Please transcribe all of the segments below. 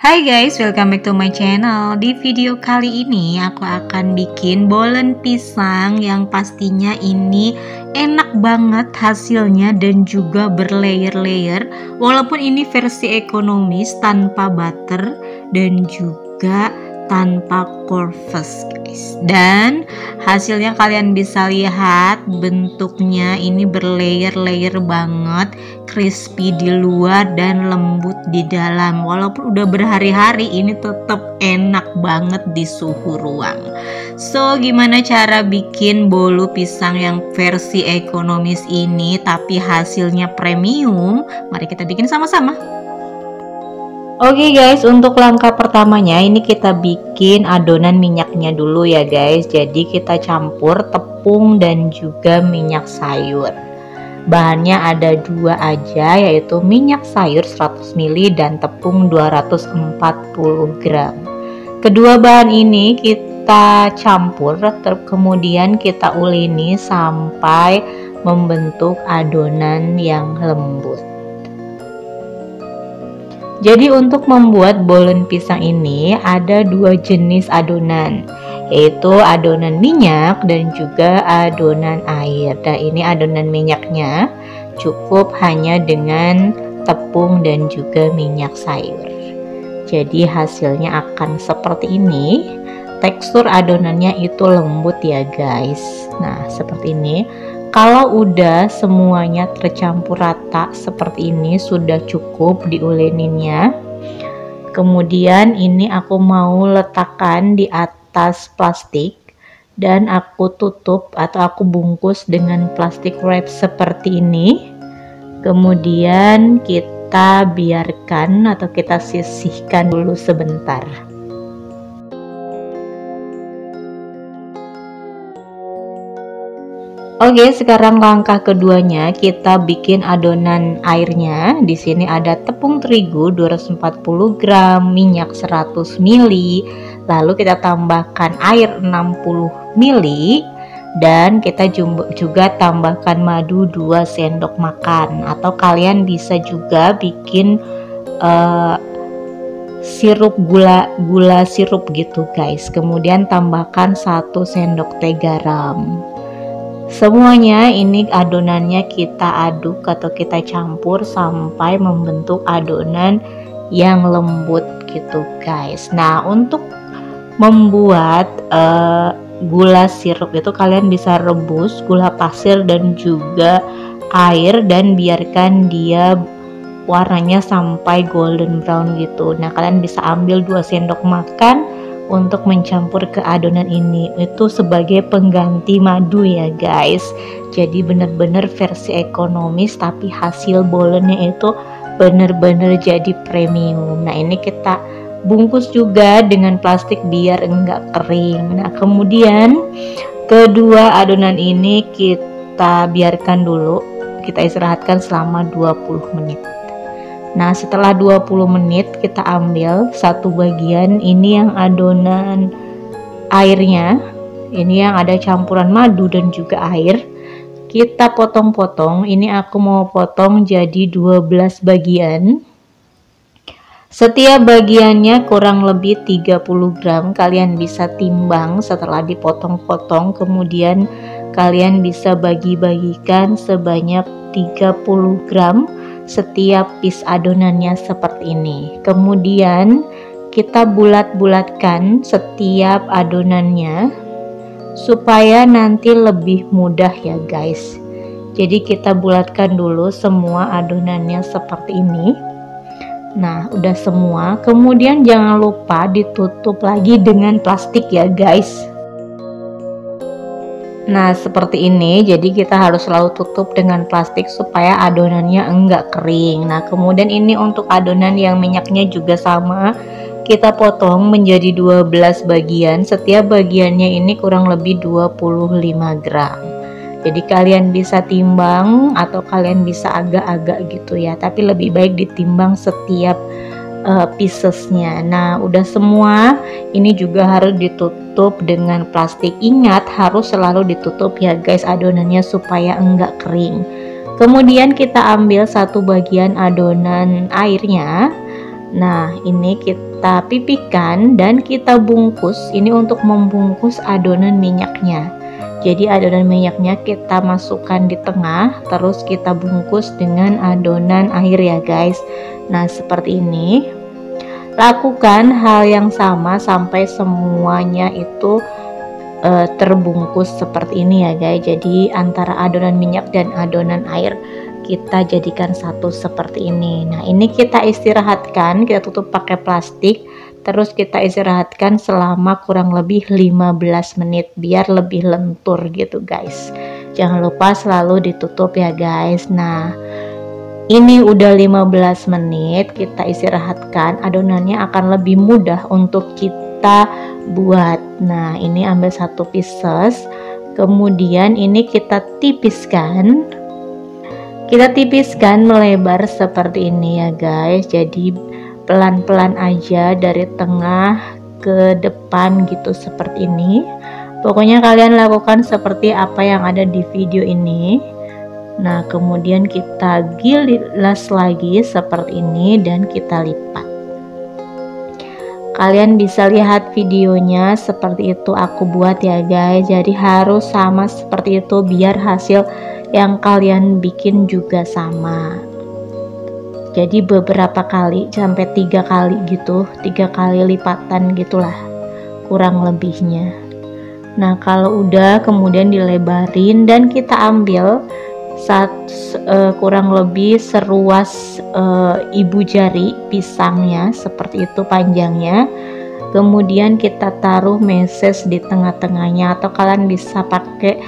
Hai guys, welcome back to my channel. Di video kali ini aku akan bikin bolen pisang yang pastinya ini enak banget hasilnya dan juga berlayer-layer. Walaupun ini versi ekonomis tanpa butter dan juga tanpa cornflakes guys. Dan hasilnya kalian bisa lihat bentuknya ini berlayer-layer banget, crispy di luar dan lembut di dalam. Walaupun udah berhari-hari ini tetap enak banget di suhu ruang. So gimana cara bikin bolu pisang yang versi ekonomis ini tapi hasilnya premium? Mari kita bikin sama-sama. Oke guys, untuk langkah pertamanya ini kita bikin adonan minyaknya dulu ya guys. Jadi kita campur tepung dan juga minyak sayur. Bahannya ada dua aja, yaitu minyak sayur 100 ml dan tepung 240 gram. Kedua bahan ini kita campur, kemudian kita uleni sampai membentuk adonan yang lembut. Jadi untuk membuat bolen pisang ini ada dua jenis adonan, yaitu adonan minyak dan juga adonan air. Dan ini adonan minyaknya cukup hanya dengan tepung dan juga minyak sayur. Jadi hasilnya akan seperti ini. Tekstur adonannya itu lembut ya guys. Nah seperti ini. Kalau udah semuanya tercampur rata seperti ini sudah cukup diuleninnya. Kemudian ini aku mau letakkan di atas plastik dan aku tutup atau aku bungkus dengan plastik wrap seperti ini. Kemudian kita biarkan atau kita sisihkan dulu sebentar. Oke, sekarang langkah keduanya kita bikin adonan airnya. Di sini ada tepung terigu 240 gram, minyak 100 ml, lalu kita tambahkan air 60 ml dan kita juga tambahkan madu 2 sendok makan, atau kalian bisa juga bikin sirup gula sirup gitu guys. Kemudian tambahkan 1 sendok teh garam. Semuanya ini adonannya kita aduk atau kita campur sampai membentuk adonan yang lembut gitu guys. Nah untuk membuat gula sirup itu kalian bisa rebus gula pasir dan juga air dan biarkan dia warnanya sampai golden brown gitu. Nah kalian bisa ambil 2 sendok makan untuk mencampur ke adonan ini, itu sebagai pengganti madu ya guys. Jadi bener-bener versi ekonomis tapi hasil bolennya itu bener-bener jadi premium. Nah ini kita bungkus juga dengan plastik biar enggak kering. Nah kemudian kedua adonan ini kita biarkan dulu, kita istirahatkan selama 20 menit. Nah setelah 20 menit kita ambil satu bagian ini yang adonan airnya, ini yang ada campuran madu dan juga air, kita potong-potong. Ini aku mau potong jadi 12 bagian. Setiap bagiannya kurang lebih 30 gram. Kalian bisa timbang setelah dipotong-potong, kemudian kalian bisa bagi-bagikan sebanyak 30 gram setiap piece adonannya seperti ini. Kemudian kita bulat-bulatkan setiap adonannya supaya nanti lebih mudah ya guys. Jadi kita bulatkan dulu semua adonannya seperti ini. Nah udah semua, kemudian jangan lupa ditutup lagi dengan plastik ya guys. Nah seperti ini, jadi kita harus selalu tutup dengan plastik supaya adonannya enggak kering. Nah kemudian ini untuk adonan yang minyaknya juga sama, kita potong menjadi 12 bagian. Setiap bagiannya ini kurang lebih 25 gram. Jadi kalian bisa timbang atau kalian bisa agak-agak gitu ya, tapi lebih baik ditimbang setiap piecesnya. Nah udah semua, ini juga harus ditutup dengan plastik. Ingat harus selalu ditutup ya guys adonannya supaya enggak kering. Kemudian kita ambil satu bagian adonan airnya, Nah, ini kita pipihkan dan kita bungkus. Ini untuk membungkus adonan minyaknya. Jadi adonan minyaknya kita masukkan di tengah, terus kita bungkus dengan adonan air ya guys. Nah, seperti ini. Lakukan hal yang sama sampai semuanya itu terbungkus seperti ini ya guys. Jadi antara adonan minyak dan adonan air kita jadikan satu seperti ini. Nah, ini kita istirahatkan, kita tutup pakai plastik, terus kita istirahatkan selama kurang lebih 15 menit biar lebih lentur gitu guys. Jangan lupa selalu ditutup ya guys. Nah, ini udah 15 menit kita istirahatkan, adonannya akan lebih mudah untuk kita buat. Nah, ini ambil satu pieces, kemudian ini kita tipiskan melebar seperti ini ya guys. Jadi pelan-pelan aja dari tengah ke depan gitu seperti ini. Pokoknya kalian lakukan seperti apa yang ada di video ini. Nah, kemudian kita gilas lagi seperti ini dan kita lipat. Kalian bisa lihat videonya seperti itu aku buat ya guys. Jadi harus sama seperti itu biar hasil yang kalian bikin juga sama. Jadi beberapa kali sampai 3 kali gitu, 3 kali lipatan gitulah kurang lebihnya. Nah, kalau udah kemudian dilebarin dan kita ambil kurang lebih seruas ibu jari pisangnya seperti itu panjangnya. Kemudian kita taruh meses di tengah-tengahnya, atau kalian bisa pakai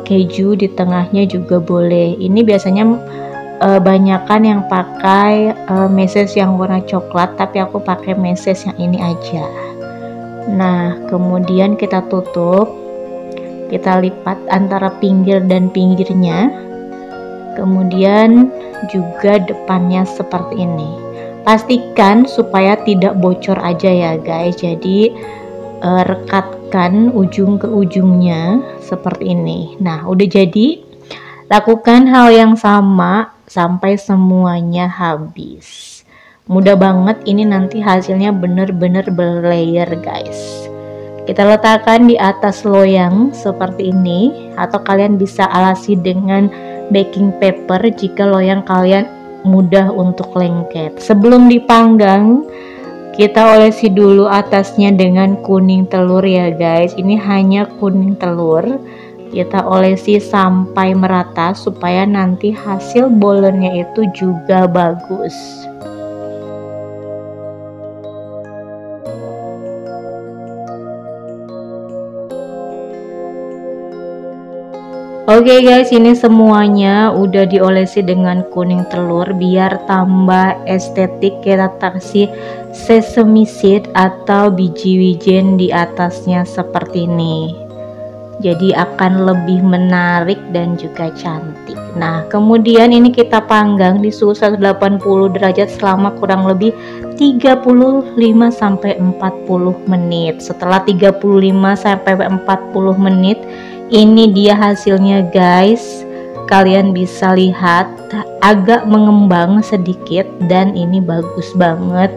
keju di tengahnya juga boleh. Ini biasanya banyakan yang pakai meses yang warna coklat, tapi aku pakai meses yang ini aja. Nah, kemudian kita tutup, kita lipat antara pinggir dan pinggirnya, kemudian juga depannya seperti ini. Pastikan supaya tidak bocor aja ya guys. Jadi rekatkan ujung ke ujungnya seperti ini. Nah, udah jadi. Lakukan hal yang sama sampai semuanya habis. Mudah banget, ini nanti hasilnya bener-bener berlayer guys. Kita letakkan di atas loyang seperti ini, atau kalian bisa alasi dengan baking paper jika loyang kalian mudah untuk lengket. Sebelum dipanggang, kita olesi dulu atasnya dengan kuning telur ya guys. Ini hanya kuning telur. Kita olesi sampai merata supaya nanti hasil bolennya itu juga bagus. Oke guys, ini semuanya udah diolesi dengan kuning telur biar tambah estetik. Kita kasih sesame seed atau biji wijen di atasnya seperti ini. Jadi akan lebih menarik dan juga cantik. Nah, kemudian ini kita panggang di suhu 180 derajat selama kurang lebih 35 sampai 40 menit. Setelah 35 sampai 40 menit, ini dia hasilnya guys. Kalian bisa lihat agak mengembang sedikit dan ini bagus banget.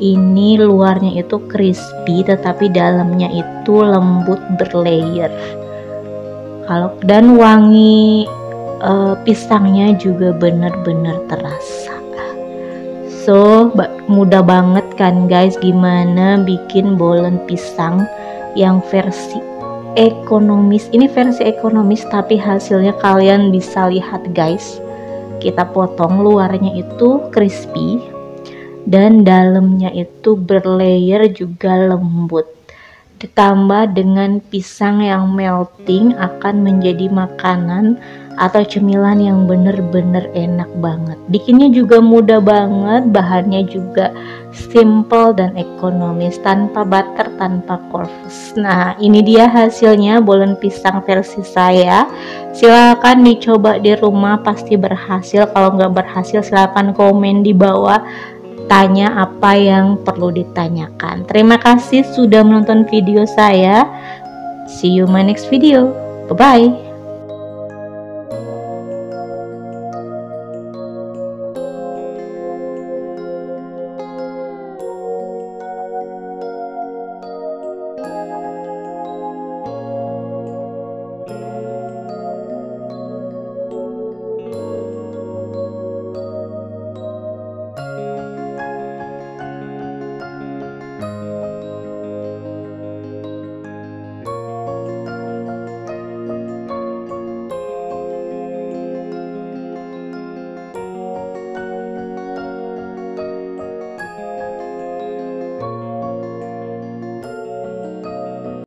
Ini luarnya itu crispy tetapi dalamnya itu lembut berlayer. Dan wangi pisangnya juga benar-benar terasa. So mudah banget kan guys gimana bikin bolen pisang yang versi ekonomis. Ini versi ekonomis tapi hasilnya kalian bisa lihat guys. Kita potong luarnya itu crispy dan dalamnya itu berlayer juga lembut. Ditambah dengan pisang yang melting akan menjadi makanan atau cemilan yang bener-bener enak banget. Bikinnya juga mudah banget, bahannya juga simple dan ekonomis, tanpa butter, tanpa cornflakes. Nah, ini dia hasilnya bolen pisang versi saya. Silahkan dicoba di rumah, pasti berhasil. Kalau nggak berhasil silahkan komen di bawah, tanya apa yang perlu ditanyakan. Terima kasih sudah menonton video saya. See you my next video. Bye bye.